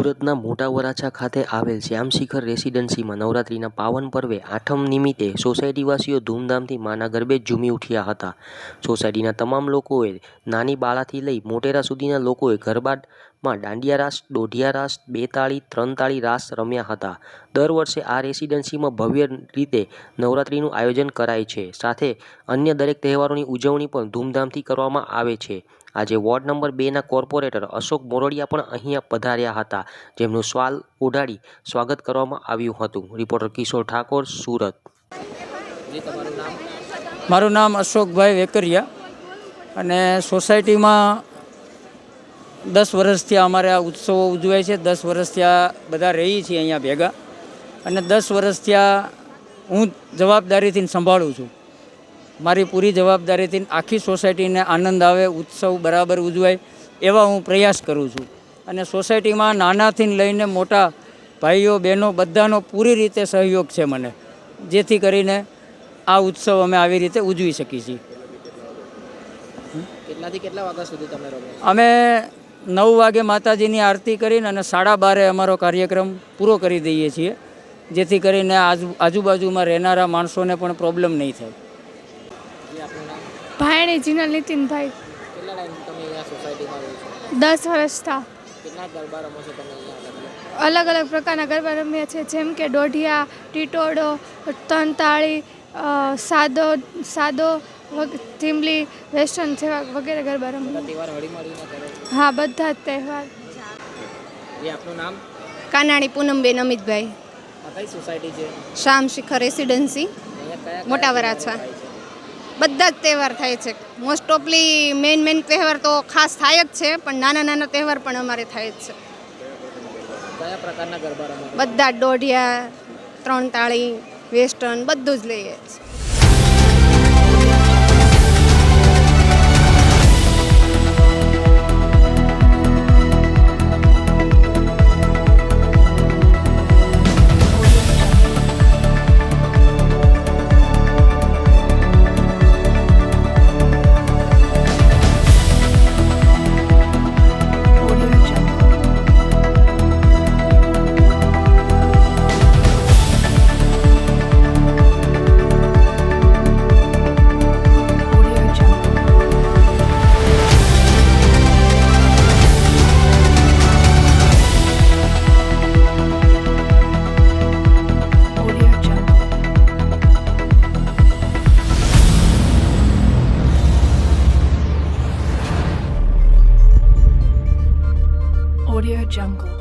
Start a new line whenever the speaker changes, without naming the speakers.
સુરતના મોટા વરાછા ખાતે આવેલ શ્યામ શિખર રેસિડેન્સીમાં નવરાત્રિના પાવન પર્વે આઠમ નિમિત્તે સોસાયટીવાસીઓ ધૂમધામથી માના ગરબે ઝૂમી ઉઠ્યા હતા. સોસાયટીના તમામ લોકોએ નાની બાળાથી લઈ મોટેરા સુધીના લોકોએ ગરબામાં દાંડિયા રાસ, દોઢિયા રાસ, 2 તાળી, 3 તાળી રાસ રમ્યા હતા. દર વર્ષે આ રેસિડેન્સીમાં ભવ્ય રીતે નવરાત્રિનું આયોજન કરાય છે, સાથે અન્ય દરેક તહેવારોની ઉજવણી પણ ધૂમધામથી કરવામાં આવે છે. આજે વોર્ડ નંબર 2ના કોર્પોરેટર અશોક મોરડિયા પણ અહીંયા પધાર્યા હતા, જેમનું શાલ ઓઢાડી સ્વાગત કરવામાં આવ્યું હતું. રિપોર્ટર કિશોર ઠાકોર, સુરત.
મારું નામ અશોકભાઈ વેકરિયા અને સોસાયટીમાં 10 વર્ષથી અમારે આ ઉત્સવો ઉજવાય છે. 10 વર્ષથી આ બધા રહીએ છીએ અહીંયા ભેગા અને 10 વર્ષથી આ હું જવાબદારીથી સંભાળું છું. મારી પૂરી જવાબદારીથી આખી સોસાયટીને આનંદ આવે, ઉત્સવ બરાબર ઉજવાય એવા હું પ્રયાસ કરું છું. અને સોસાયટીમાં નાનાથી લઈને મોટા ભાઈઓ બહેનો બધાનો પૂરી રીતે સહયોગ છે મને, જેથી કરીને આ ઉત્સવ અમે આવી રીતે ઉજવી શકીએ છીએ.
કેટલાથી કેટલા વાગ્યા સુધી તમે રમો?
અમે 9 વાગે માતાજીની આરતી કરીને અને 12:30 અમારો કાર્યક્રમ પૂરો કરી દઈએ છીએ, જેથી કરીને આજુબાજુમાં રહેનારા માણસોને પણ પ્રોબ્લેમ નહીં થાય.
ભાયણી જીનલ નીતિનભાઈ.
કેટલા ટાઈમ તમે અહીંયા સોસાયટીમાં રહો છો?
10 વર્ષથી.
કેટલા ગરબા રમો છો તમે અહીંયા?
અલગ અલગ પ્રકારના ગરબા રમીએ છીએ, જેમ કે દોઢિયા, ટીટોડો, તનતાળી, સાદો, થીમલી, વેસ્ટર્ન જેવા વગેરે ગરબા રમીએ.
તહેવાર હળીમળીને કરો?
હા, બધા જ તહેવાર.
આપનું નામ?
કાનાણી પૂનમબેન અમિતભાઈ.
આ કઈ સોસાયટી છે?
શ્યામ શિખર રેસિડેન્સી, મોટા વરાછા. બધા જ તહેવાર થાય છે. મોસ્ટ ઓફલી મેઇન તહેવાર તો ખાસ થાય જ છે, પણ નાના તહેવાર પણ અમારે થાય જ છે.
કયા પ્રકારના ગરબા રમો?
બધા દોઢિયા, 3 તાળી, વેસ્ટર્ન બધું જ લઈએ છીએ.
Audio Jungle.